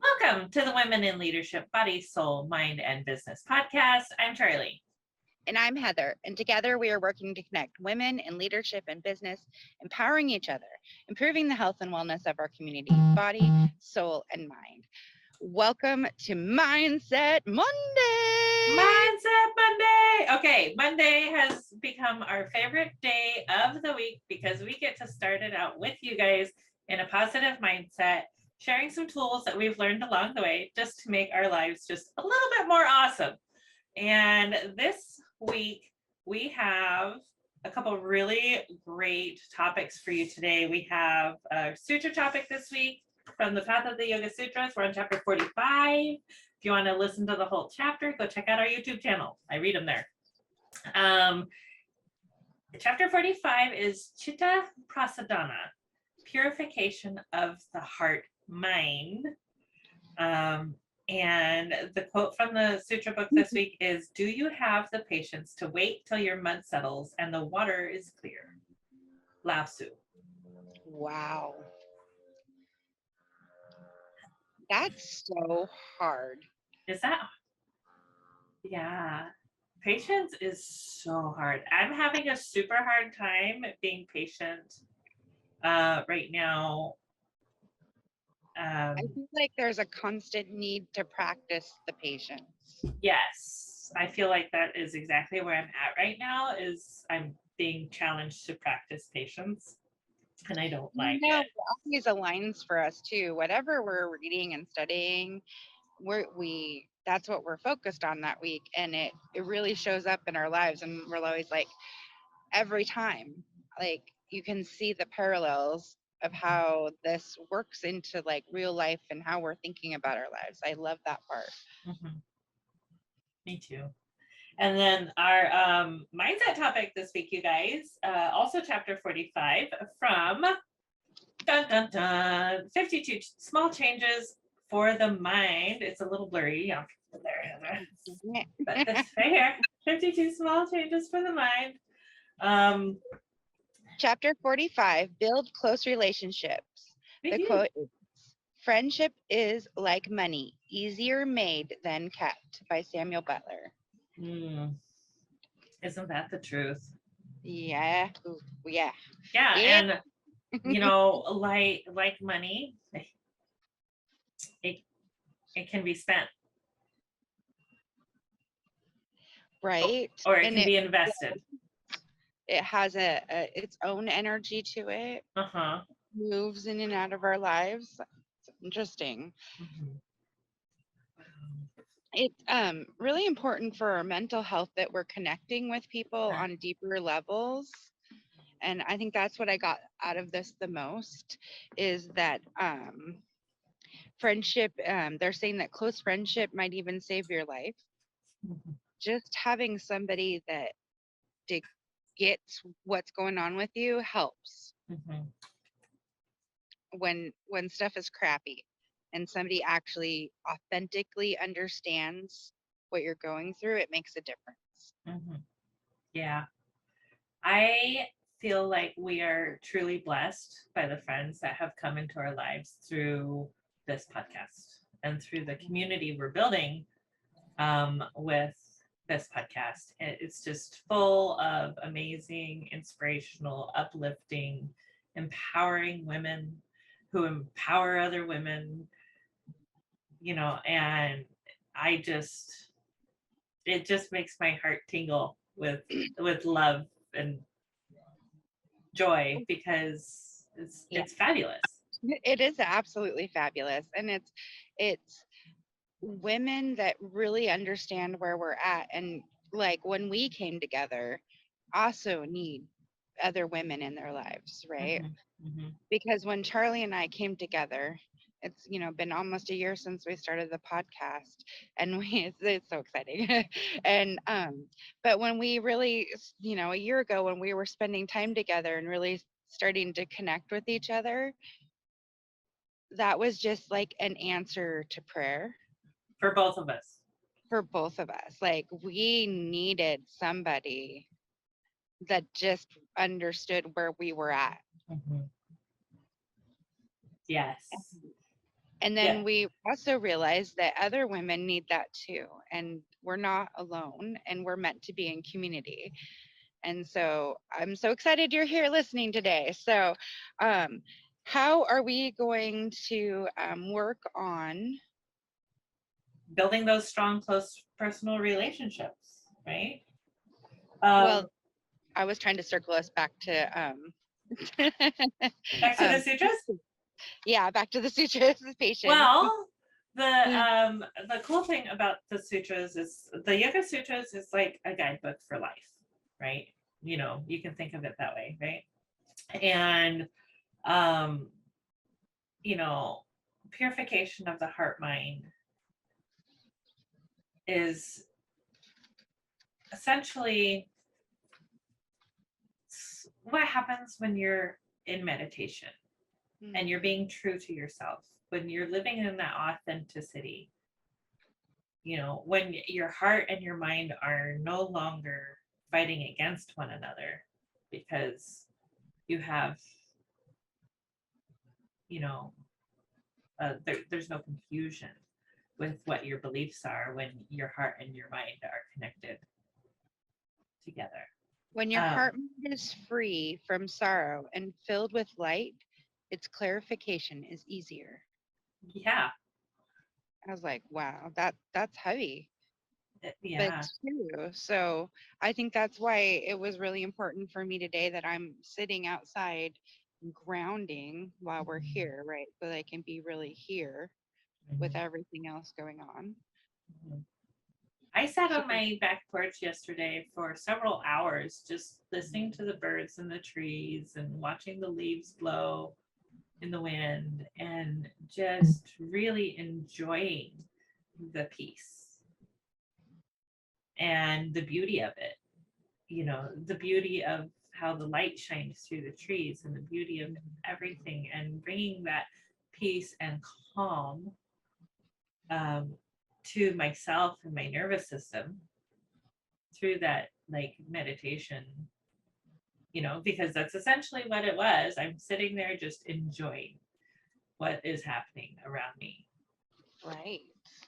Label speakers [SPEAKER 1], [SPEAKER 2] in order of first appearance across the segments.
[SPEAKER 1] Welcome to the Women in Leadership Body, Soul, Mind, and Business podcast. I'm Charlie.
[SPEAKER 2] And I'm Heather, and together we are working to connect women in leadership and business, empowering each other, improving the health and wellness of our community, body, soul, and mind. Welcome to Mindset Monday.
[SPEAKER 1] Mindset Monday. Okay, Monday has become our favorite day of the week because we get to start it out with you guys in a positive mindset, sharing some tools that we've learned along the way just to make our lives just a little bit more awesome. And this week, we have a couple really great topics for you today. We have a sutra topic this week from the Path of the Yoga Sutras. We're on chapter 45. If you want to listen to the whole chapter, go check out our YouTube channel. I read them there. Chapter 45 is Chitta Prasadana, purification of the heart mind. And the quote from the sutra book this week is, "Do you have the patience to wait till your mud settles and the water is clear?" Lao Tzu.
[SPEAKER 2] Wow. That's so hard.
[SPEAKER 1] Is that? Yeah. Patience is so hard. I'm having a super hard time being patient right now.
[SPEAKER 2] I feel like there's a constant need to practice the patience.
[SPEAKER 1] Yes, I feel like that is exactly where I'm at right now. Is I'm being challenged to practice patience, and I don't like it.
[SPEAKER 2] It always aligns for us too. Whatever we're reading and studying, that's what we're focused on that week, and it really shows up in our lives, and we're always like, every time, like, you can see the parallels of how this works into like real life and how we're thinking about our lives. I love that part.
[SPEAKER 1] Mm-hmm. Me too. And then our mindset topic this week, you guys, also chapter 45 from dun dun dun 52 small changes for the mind. It's a little blurry. Yeah, there, but this right here, 52 small changes for the mind.
[SPEAKER 2] Chapter 45, build close relationships. The quote is, "Friendship is like money, easier made than kept," by Samuel Butler.
[SPEAKER 1] Isn't that the truth?
[SPEAKER 2] Yeah. Yeah.
[SPEAKER 1] Yeah, and you know, like money, it can be spent,
[SPEAKER 2] right,
[SPEAKER 1] or it can be invested.
[SPEAKER 2] It has its own energy to it. Moves in and out of our lives. It's interesting. It's really important for our mental health that we're connecting with people on deeper levels. And I think that's what I got out of this the most, is that friendship, they're saying that close friendship might even save your life. Just having somebody that gets what's going on with you helps. When stuff is crappy and somebody actually authentically understands what you're going through, it makes a difference.
[SPEAKER 1] Yeah. I feel like we are truly blessed by the friends that have come into our lives through this podcast and through the community we're building with this podcast. It's just full of amazing, inspirational, uplifting, empowering women who empower other women, you know, and it just makes my heart tingle with love and joy, because it's fabulous.
[SPEAKER 2] It is absolutely fabulous, and it's women that really understand where we're at, and like when we came together, also need other women in their lives, right? Because when Charlie and I came together, it's been almost a year since we started the podcast, and it's so exciting. And but when we really, a year ago, when we were spending time together and really starting to connect with each other, that was just like an answer to prayer
[SPEAKER 1] for both of us.
[SPEAKER 2] Like, we needed somebody that just understood where we were at.
[SPEAKER 1] Yes.
[SPEAKER 2] And
[SPEAKER 1] Yeah.
[SPEAKER 2] then we also realized that other women need that too. And we're not alone and we're meant to be in community. And so I'm so excited you're here listening today. So, um, how are we going to work on?
[SPEAKER 1] Building those strong, close personal relationships, right?
[SPEAKER 2] Well,
[SPEAKER 1] Um,
[SPEAKER 2] I was trying to circle us back to
[SPEAKER 1] Back to the
[SPEAKER 2] um,
[SPEAKER 1] sutras.
[SPEAKER 2] yeah, back to the sutras of patience.
[SPEAKER 1] Well, the cool thing about the sutras is the Yoga Sutras is like a guidebook for life, right? You know, you can think of it that way, right? And um, you know, purification of the heart mind is essentially what happens when you're in meditation and you're being true to yourself, when you're living in that authenticity, you know, when your heart and your mind are no longer fighting against one another because you have, you know, there's no confusion with what your beliefs are when your heart and your mind are connected together.
[SPEAKER 2] When your
[SPEAKER 1] Um,
[SPEAKER 2] heart is free from sorrow and filled with light, its clarification is easier.
[SPEAKER 1] yeah,
[SPEAKER 2] I was like, wow, that's heavy, but
[SPEAKER 1] yeah.
[SPEAKER 2] it's true. So I think that's why it was really important for me today that I'm sitting outside grounding while we're here, right? So that I can be really here with
[SPEAKER 1] Mhm.
[SPEAKER 2] everything else going on.
[SPEAKER 1] Mhm. I sat
[SPEAKER 2] So
[SPEAKER 1] on my back porch yesterday for several hours just listening to the birds and the trees and watching the leaves blow in the wind and just really enjoying the peace and the beauty of it. You know, the beauty of how the light shines through the trees and the beauty of everything and bringing that peace and calm um, to myself and my nervous system through that like meditation, you know, because that's essentially what it was. I'm sitting there just enjoying what is happening around me.
[SPEAKER 2] right.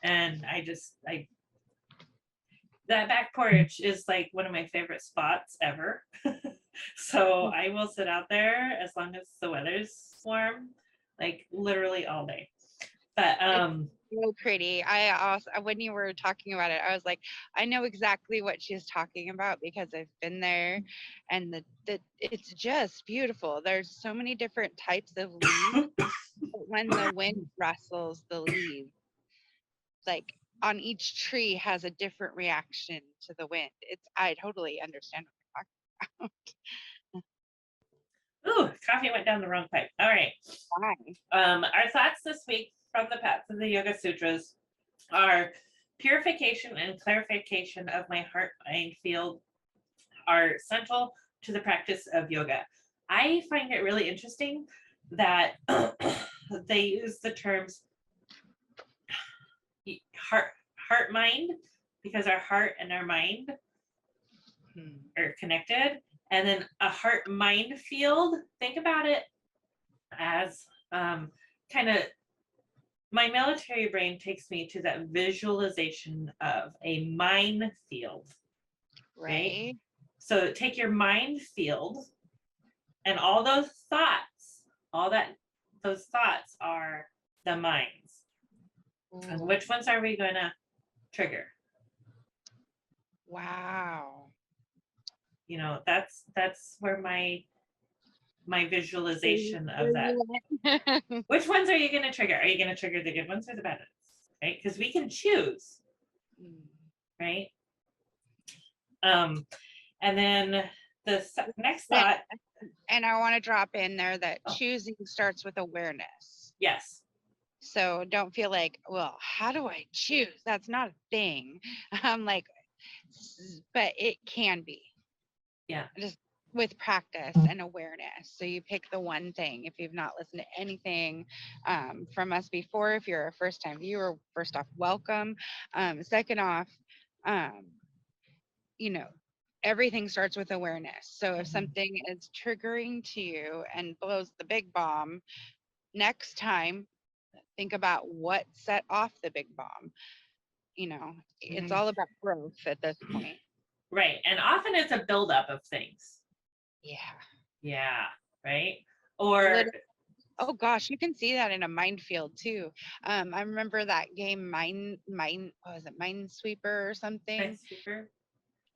[SPEAKER 1] And I that back porch is like one of my favorite spots ever. So I will sit out there as long as the weather's warm, like literally all day. But
[SPEAKER 2] It's so pretty. I also, when you were talking about it, I was like, I know exactly what she's talking about because I've been there, and the it's just beautiful. There's so many different types of leaves. But when the wind rustles the leaves, like on each tree has a different reaction to the wind. It's I totally understand what you're
[SPEAKER 1] ooh, coffee went down the wrong pipe. All right.
[SPEAKER 2] talking
[SPEAKER 1] Our thoughts this week from the Paths of the Yoga Sutras are purification and clarification of my heart mind field are central to the practice of yoga. I find it really interesting that they use the terms heart mind because our heart and our mind
[SPEAKER 2] why.
[SPEAKER 1] are connected, and then a heart mind field. Think about it as kind of my military brain takes me to that visualization of a minefield, right?
[SPEAKER 2] Right.
[SPEAKER 1] So take your mind field and all those thoughts, all that those thoughts are the minds. And
[SPEAKER 2] Ooh,
[SPEAKER 1] which ones are we going to trigger?
[SPEAKER 2] wow.
[SPEAKER 1] You know, that's where my visualization of that. Which ones are you going to trigger? Are you going to trigger the good ones or the bad ones? Right? Because we can choose,
[SPEAKER 2] Mm.
[SPEAKER 1] right? Um, and then the next
[SPEAKER 2] Yeah,
[SPEAKER 1] thought.
[SPEAKER 2] and I want to drop in there that
[SPEAKER 1] Oh,
[SPEAKER 2] choosing starts with awareness.
[SPEAKER 1] yes.
[SPEAKER 2] So don't feel like, well, how do I choose? That's not a thing. I'm like, but it can be
[SPEAKER 1] Yeah.
[SPEAKER 2] just with practice and awareness. So you pick the one thing. If you've not listened to anything from us before, if you're a first time viewer, first off, welcome. Second off, um, you know, everything starts with awareness. So if
[SPEAKER 1] Mhm.
[SPEAKER 2] something is triggering to you and blows the big bomb, next time Think about what set off the big bomb. You know, it's
[SPEAKER 1] Mhm.
[SPEAKER 2] all about growth at this point.
[SPEAKER 1] Right. And often it's a buildup of things.
[SPEAKER 2] Yeah.
[SPEAKER 1] Yeah. Right. Or
[SPEAKER 2] Little, oh gosh, you can see that in a minefield too. I remember that game what was it, Minesweeper or something?
[SPEAKER 1] Minesweeper.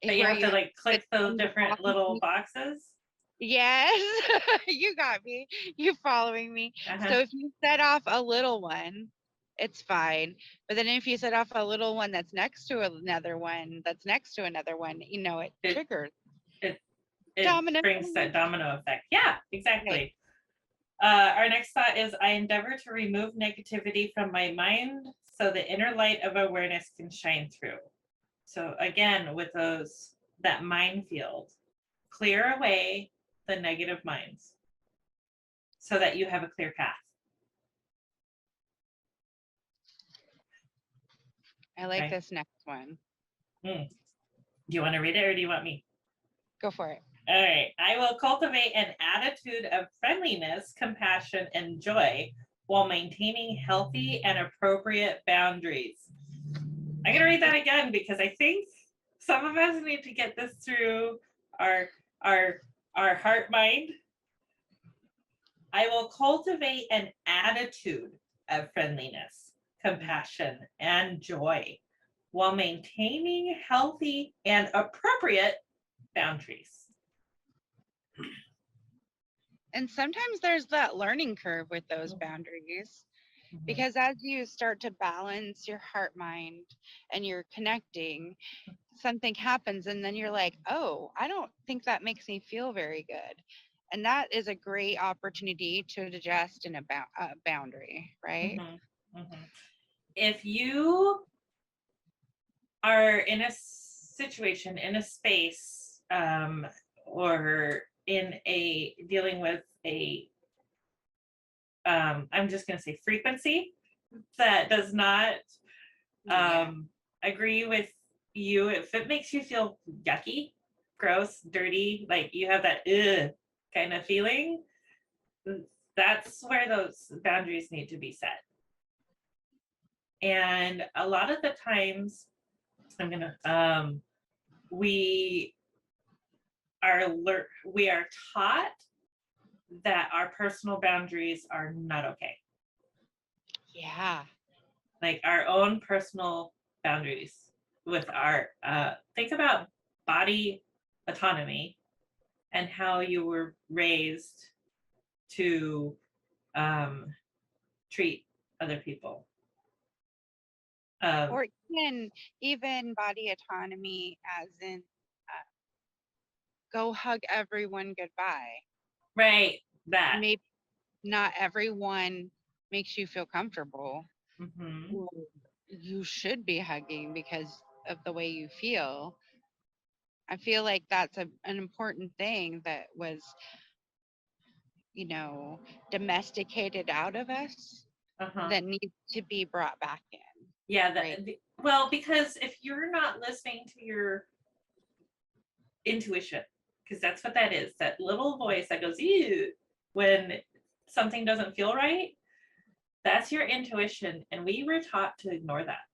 [SPEAKER 1] That you
[SPEAKER 2] Where
[SPEAKER 1] have
[SPEAKER 2] you
[SPEAKER 1] to
[SPEAKER 2] have
[SPEAKER 1] like
[SPEAKER 2] to
[SPEAKER 1] click those
[SPEAKER 2] find the
[SPEAKER 1] different little
[SPEAKER 2] bombs.
[SPEAKER 1] boxes.
[SPEAKER 2] Yes, you got me. You following me.
[SPEAKER 1] Uh-huh.
[SPEAKER 2] So if you set off a little one, it's fine. But then if you set off a little one that's next to another one, that's next to another one, it
[SPEAKER 1] It
[SPEAKER 2] triggers
[SPEAKER 1] it it
[SPEAKER 2] domino.
[SPEAKER 1] brings that domino effect. Yeah,
[SPEAKER 2] Right.
[SPEAKER 1] exactly. Our next thought is I endeavor to remove negativity from my mind so the inner light of awareness can shine through. So again, with that minefield, clear away the negative minds so that you have a clear path.
[SPEAKER 2] I like
[SPEAKER 1] Okay.
[SPEAKER 2] this next one.
[SPEAKER 1] Do you want to read it or do you want me?
[SPEAKER 2] Go for it.
[SPEAKER 1] All right. I will cultivate an attitude of friendliness, compassion, and joy while maintaining healthy and appropriate boundaries. I'm going to read that again because I think some of us need to get this through our our our heart mind. I will cultivate an attitude of friendliness, compassion, and joy while maintaining healthy and appropriate boundaries.
[SPEAKER 2] And sometimes there's that learning curve with those boundaries.
[SPEAKER 1] Mhm.
[SPEAKER 2] Because as you start to balance your heart mind and you're connecting, something happens and then you're like, oh, I don't think that makes me feel very good. And that is a great opportunity to adjust in a boundary, right?
[SPEAKER 1] Mhm. Mhm. If you are in a situation, in a space, or in a dealing with I'm just going to say frequency that does not
[SPEAKER 2] Yeah.
[SPEAKER 1] agree with you, if it makes you feel yucky, gross, dirty, like you have that ugh kind of feeling, that's where those boundaries need to be set. And a lot of the times, we we are taught that our personal boundaries are not okay.
[SPEAKER 2] Yeah.
[SPEAKER 1] Like our own personal boundaries with our think about body autonomy and how you were raised to um, treat other people.
[SPEAKER 2] Or even body autonomy as in uh, go hug everyone goodbye.
[SPEAKER 1] Right, that.
[SPEAKER 2] Maybe not everyone makes you feel comfortable.
[SPEAKER 1] Hmm.
[SPEAKER 2] Well, you should be hugging because of the way you feel. I feel like that's an important thing that was, domesticated out of us
[SPEAKER 1] Uh-huh.
[SPEAKER 2] that needs to be brought back in,
[SPEAKER 1] Yeah,
[SPEAKER 2] right?
[SPEAKER 1] well, because if you're not listening to your intuition, because that's what that is, that little voice that goes, ew, when something doesn't feel right, that's your intuition. And we were taught to ignore that.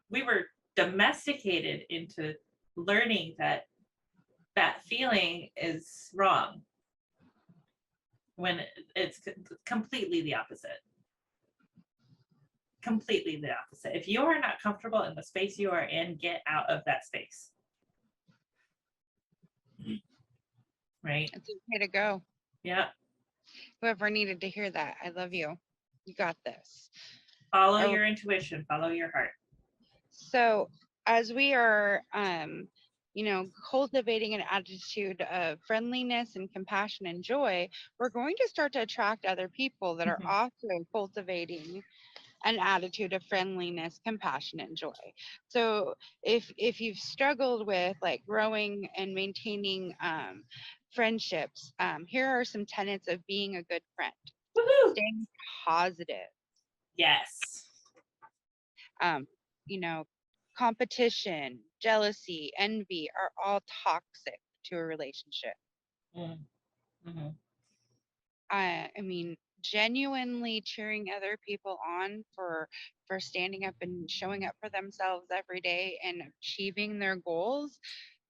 [SPEAKER 1] We were domesticated into learning that that feeling is wrong when it's completely the opposite. Completely the opposite. If you are not comfortable in the space you are in, get out of that space. Right?
[SPEAKER 2] It's okay to go.
[SPEAKER 1] Yeah.
[SPEAKER 2] Whoever needed to hear that, I love you. You got this.
[SPEAKER 1] Follow
[SPEAKER 2] All right.
[SPEAKER 1] your intuition, follow your heart.
[SPEAKER 2] So, as we are, cultivating an attitude of friendliness and compassion and joy, we're going to start to attract other people that are
[SPEAKER 1] Mhm.
[SPEAKER 2] also cultivating an attitude of friendliness, compassion, and joy. So if you've struggled with like growing and maintaining friendships, here are some tenets of being a good friend.
[SPEAKER 1] Woohoo!
[SPEAKER 2] Staying positive.
[SPEAKER 1] Yes.
[SPEAKER 2] Um, you know, competition, jealousy, envy are all toxic to a relationship.
[SPEAKER 1] Mm-hmm.
[SPEAKER 2] I mean, genuinely cheering other people on for standing up and showing up for themselves every day and achieving their goals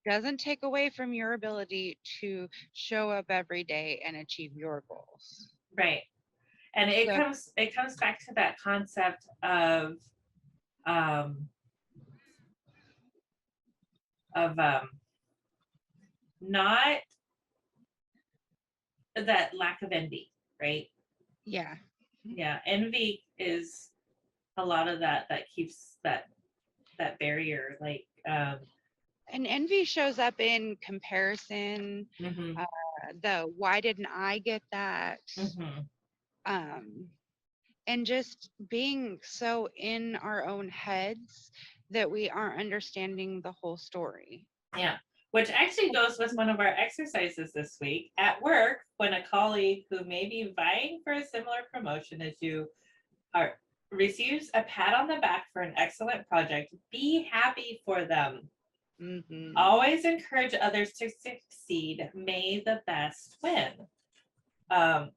[SPEAKER 2] doesn't take away from your ability to show up every day and achieve your goals.
[SPEAKER 1] Right. And it
[SPEAKER 2] So
[SPEAKER 1] comes back to that concept of um of not that lack of envy, right?
[SPEAKER 2] yeah.
[SPEAKER 1] Yeah, envy is a lot of that keeps that barrier, like
[SPEAKER 2] And envy shows up in comparison,
[SPEAKER 1] mhm,
[SPEAKER 2] the why didn't I get that?
[SPEAKER 1] mhm.
[SPEAKER 2] Um, and just being so in our own heads that we aren't understanding the whole story.
[SPEAKER 1] Yeah, which actually goes with one of our exercises this week at work. When a colleague who may be vying for a similar promotion as you are receives a pat on the back for an excellent project, be happy for them.
[SPEAKER 2] Hmm.
[SPEAKER 1] Always encourage others to succeed. May the best win. Um,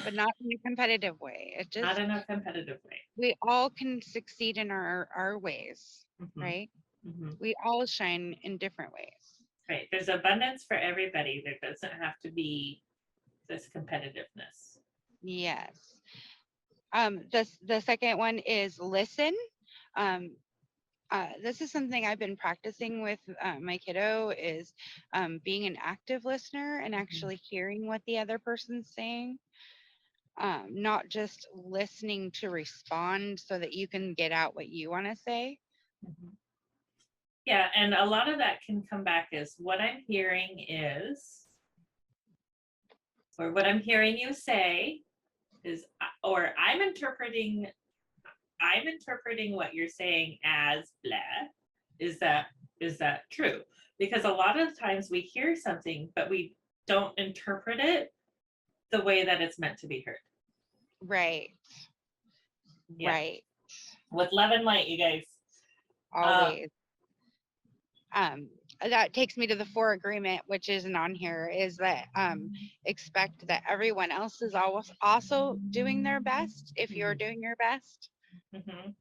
[SPEAKER 2] But not in a competitive way. It
[SPEAKER 1] not
[SPEAKER 2] just,
[SPEAKER 1] in a competitive way.
[SPEAKER 2] we all can succeed in our ways,
[SPEAKER 1] Mhm,
[SPEAKER 2] right?
[SPEAKER 1] mhm.
[SPEAKER 2] We all shine in different ways.
[SPEAKER 1] Right. There's abundance for everybody. There doesn't have to be this competitiveness.
[SPEAKER 2] Yes. The second one is listen. Um, this is something I've been practicing with my kiddo is being an active listener and
[SPEAKER 1] Mhm,
[SPEAKER 2] actually hearing what the other person's saying, not just listening to respond so that you can get out what you want to say.
[SPEAKER 1] mhm. Yeah, and a lot of that can come back as what I'm hearing is, or what I'm hearing you say is, or I'm interpreting what you're saying as blah. Is that is that true? Because a lot of times we hear something, but we don't interpret it the way that it's meant to be heard.
[SPEAKER 2] Right,
[SPEAKER 1] Yeah,
[SPEAKER 2] right,
[SPEAKER 1] with love and light, you guys. Uh,
[SPEAKER 2] always. Um, that takes me to the four agreement, which isn't on here, is that expect that everyone else is always also doing their best if you're doing your best.
[SPEAKER 1] mhm.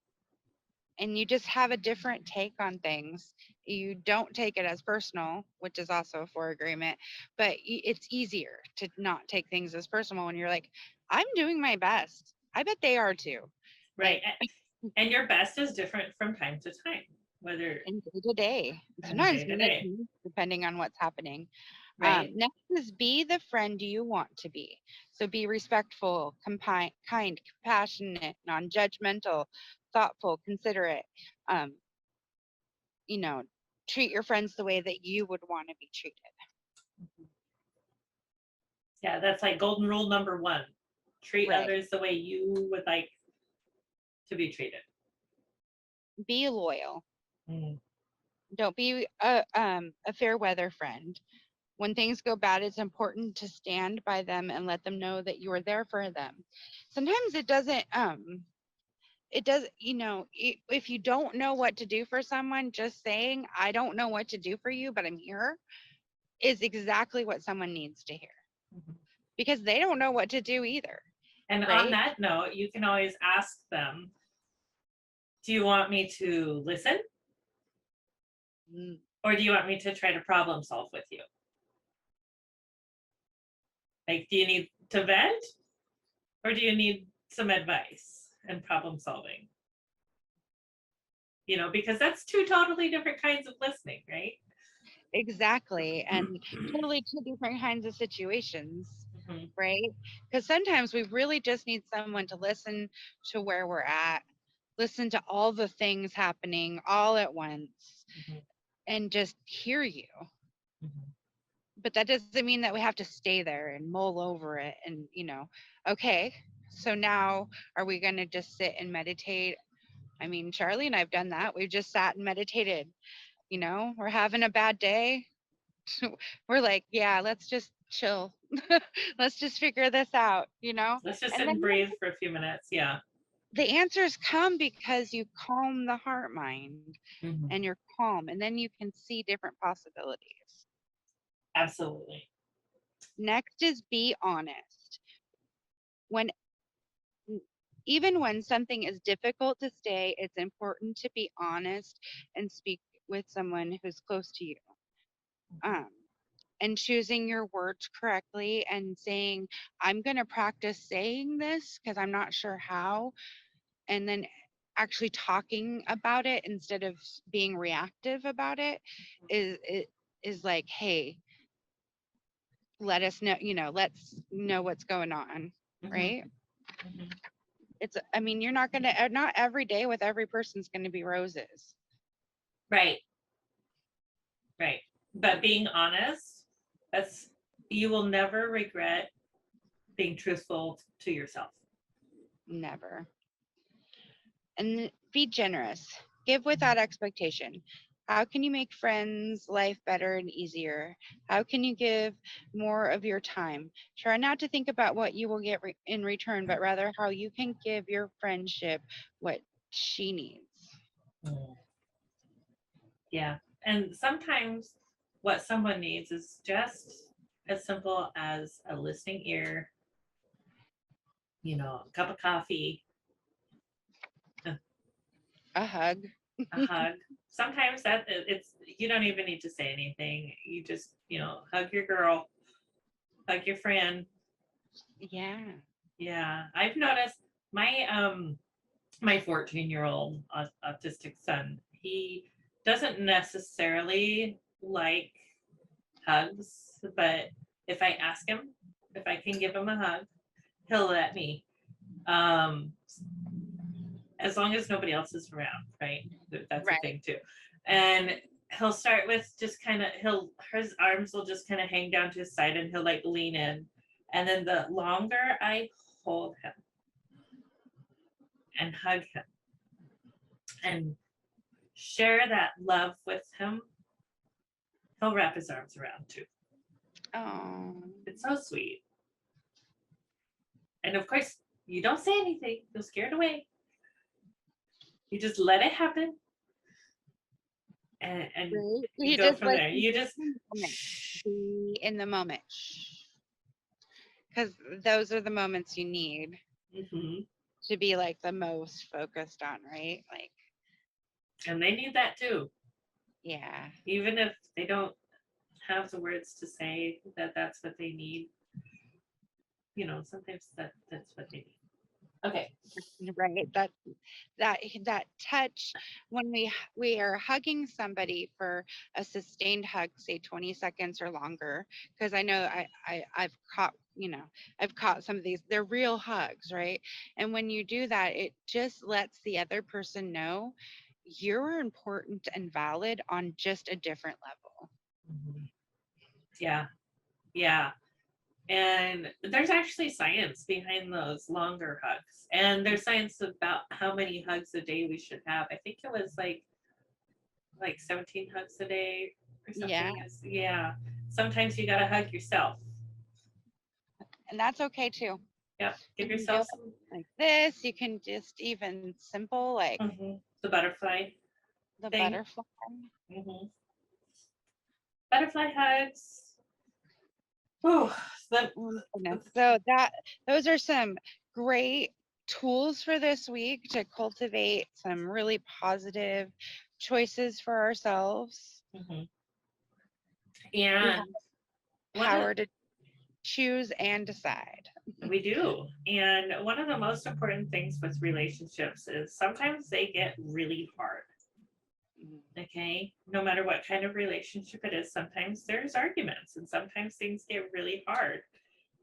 [SPEAKER 2] And you just have a different take on things. You don't take it as personal, which is also a four agreement, but it's easier to not take things as personal when you're like, I'm doing my best. I bet they are too.
[SPEAKER 1] Right.
[SPEAKER 2] Like,
[SPEAKER 1] And your best is different from time to time, whether
[SPEAKER 2] and day to day,
[SPEAKER 1] and
[SPEAKER 2] sometimes
[SPEAKER 1] day to
[SPEAKER 2] minute,
[SPEAKER 1] day,
[SPEAKER 2] depending on what's happening.
[SPEAKER 1] right?
[SPEAKER 2] Next is be the friend you want to be. So be respectful, kind, compassionate, non-judgmental, thoughtful, considerate. Um, you know, treat your friends the way that you would want to be treated.
[SPEAKER 1] Yeah, that's like golden rule number one. Treat
[SPEAKER 2] Right.
[SPEAKER 1] others the way you would like to be treated.
[SPEAKER 2] Be loyal.
[SPEAKER 1] Mm,
[SPEAKER 2] Don't be a fair weather friend. When things go bad, it's important to stand by them and let them know that you are there for them. Sometimes it does, if you don't know what to do for someone, just saying, I don't know what to do for you, but I'm here is exactly what someone needs to hear
[SPEAKER 1] mhm.
[SPEAKER 2] because they don't know what to do either.
[SPEAKER 1] And on
[SPEAKER 2] Right.
[SPEAKER 1] that note, you can always ask them, do you want me to listen?
[SPEAKER 2] Mm,
[SPEAKER 1] Or do you want me to try to problem solve with you? Like, do you need to vent? Or do you need some advice and problem solving? Because that's two totally different kinds of listening, right?
[SPEAKER 2] exactly. And totally two different kinds of situations.
[SPEAKER 1] Mhm,
[SPEAKER 2] Right. Because sometimes we really just need someone to listen to where we're at, listen to all the things happening all at once,
[SPEAKER 1] mhm,
[SPEAKER 2] and just hear you.
[SPEAKER 1] mhm.
[SPEAKER 2] But that doesn't mean that we have to stay there and mull over it and, okay, so now are we going to just sit and meditate? I mean, Charlie and I've done that. We've just sat and meditated. We're having a bad day. We're like, yeah, let's just chill. Let's just figure this out,
[SPEAKER 1] Let's just
[SPEAKER 2] and
[SPEAKER 1] sit
[SPEAKER 2] then
[SPEAKER 1] and breathe for a few minutes. Yeah.
[SPEAKER 2] the answers come because you calm the heart mind
[SPEAKER 1] Mhm.
[SPEAKER 2] and you're calm, and then you can see different possibilities.
[SPEAKER 1] Absolutely.
[SPEAKER 2] Next is be honest. when even when something is difficult to stay, it's important to be honest and speak with someone who's close to you. Um, and choosing your words correctly and saying, I'm going to practice saying this because I'm not sure how. And then actually talking about it instead of being reactive about it is like, hey, let us know, let's know what's going on.
[SPEAKER 1] Mhm,
[SPEAKER 2] Right.
[SPEAKER 1] mhm.
[SPEAKER 2] I mean, you're not going to, not every day with every person's going to be roses.
[SPEAKER 1] Right, right. But being honest, that's, you will never regret being truthful to yourself.
[SPEAKER 2] Never. And be generous. Give without expectation. How can you make friends' life better and easier? How can you give more of your time? Try not to think about what you will get in return, but rather how you can give your friendship what she needs.
[SPEAKER 1] Mm. Yeah. And sometimes what someone needs is just as simple as a listening ear, a cup of coffee, a,
[SPEAKER 2] A hug.
[SPEAKER 1] a hug. Sometimes it's, you don't even need to say anything. You just, hug your girl, hug your friend.
[SPEAKER 2] Yeah.
[SPEAKER 1] Yeah. I've noticed my 14-year-old autistic son, he doesn't necessarily like hugs, but if I ask him if I can give him a hug, he'll let me. Um, as long as nobody else is around, right? That's a
[SPEAKER 2] Right.
[SPEAKER 1] thing too. And he'll start with just kind of, his arms will just kind of hang down to his side and he'll like lean in. And then the longer I hold him and hug him and share that love with him, he'll wrap his arms around too.
[SPEAKER 2] Oh.
[SPEAKER 1] It's so sweet. And of course, you don't say anything, you're scared away. You just let it happen, and
[SPEAKER 2] Right.
[SPEAKER 1] you
[SPEAKER 2] You
[SPEAKER 1] go
[SPEAKER 2] just
[SPEAKER 1] from
[SPEAKER 2] like
[SPEAKER 1] there. You just
[SPEAKER 2] be in the moment. Because those are the moments you need
[SPEAKER 1] hmm
[SPEAKER 2] to be like the most focused on, right? Like,
[SPEAKER 1] and they need that too.
[SPEAKER 2] yeah.
[SPEAKER 1] Even if they don't have the words to say that that's what they need, sometimes that's what they need. Okay.
[SPEAKER 2] Right. That touch when we are hugging somebody for a sustained hug, say 20 seconds or longer, because I know I've caught, I've caught some of these, they're real hugs, right? And when you do that, it just lets the other person know you're important and valid on just a different level.
[SPEAKER 1] Mhm. Yeah. Yeah. And there's actually science behind those longer hugs. And there's science about how many hugs a day we should have. I think it was like 17 hugs a day or
[SPEAKER 2] Yeah.
[SPEAKER 1] something. Yeah. Sometimes you gotta hug yourself.
[SPEAKER 2] And that's okay too.
[SPEAKER 1] Yep.
[SPEAKER 2] You
[SPEAKER 1] Give
[SPEAKER 2] can do
[SPEAKER 1] yourself
[SPEAKER 2] it
[SPEAKER 1] some
[SPEAKER 2] like this. You can just even simple like
[SPEAKER 1] the butterfly
[SPEAKER 2] the
[SPEAKER 1] thing.
[SPEAKER 2] butterfly.
[SPEAKER 1] hmm Butterfly hugs. Oh, the,
[SPEAKER 2] Oh my goodness. So those are some great tools for this week to cultivate some really positive choices for ourselves.
[SPEAKER 1] mhm.
[SPEAKER 2] We have
[SPEAKER 1] And one of
[SPEAKER 2] power to choose and decide.
[SPEAKER 1] we do. And one of the most important things with relationships is sometimes they get really hard. Okay, no matter what kind of relationship it is, sometimes there's arguments and sometimes things get really hard.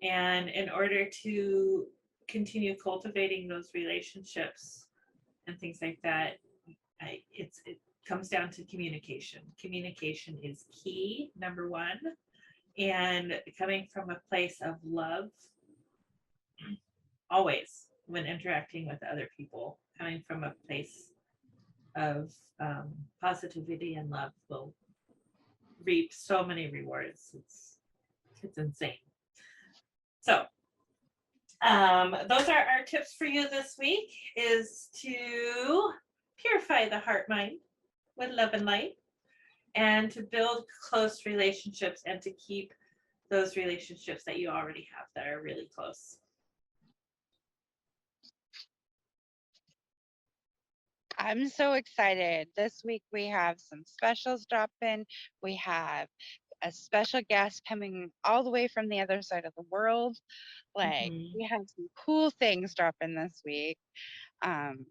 [SPEAKER 1] And in order to continue cultivating those relationships and things like that, it comes down to communication. Communication is key, number one. And coming from a place of love, always when interacting with other people, coming from a place of positivity and love will reap so many rewards. It's insane. So those are our tips for you this week: is to purify the heart mind with love and light, and to build close relationships and to keep those relationships that you already have that are really close.
[SPEAKER 2] I'm so excited. This week we have some specials dropping. We have a special guest coming all the way from the other side of the world. Like,
[SPEAKER 1] Mhm.
[SPEAKER 2] we have some cool things dropping this week. Um,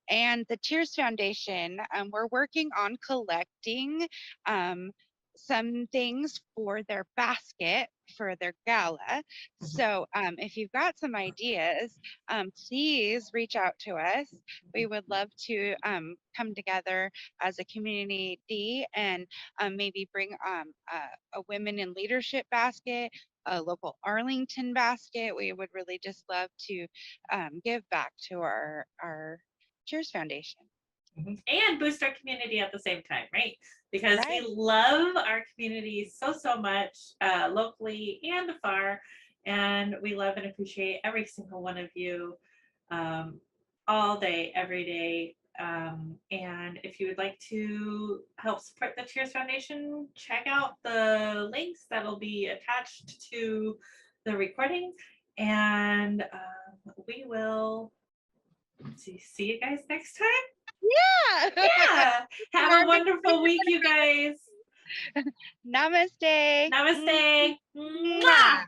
[SPEAKER 2] and the Cheers Foundation, we're working on collecting um, some things for their basket for their gala.
[SPEAKER 1] Mhm.
[SPEAKER 2] So if you've got some ideas, please reach out to us. We would love to come together as a community and maybe bring a women in leadership basket, a local Arlington basket. We would really just love to give back to our Cheers Foundation.
[SPEAKER 1] Mhm. And boost our community at the same time, right? Because we
[SPEAKER 2] Right.
[SPEAKER 1] love our community so, so much, locally and afar. And we love and appreciate every single one of you, um, all day, every day. And if you would like to help support the Cheers Foundation, check out the links that'll be attached to the recording. And we will see you guys next time.
[SPEAKER 2] Yeah.
[SPEAKER 1] Yeah. Have a
[SPEAKER 2] More
[SPEAKER 1] wonderful week, you guys.
[SPEAKER 2] Namaste.
[SPEAKER 1] Namaste.
[SPEAKER 2] Mwah.
[SPEAKER 1] Mwah.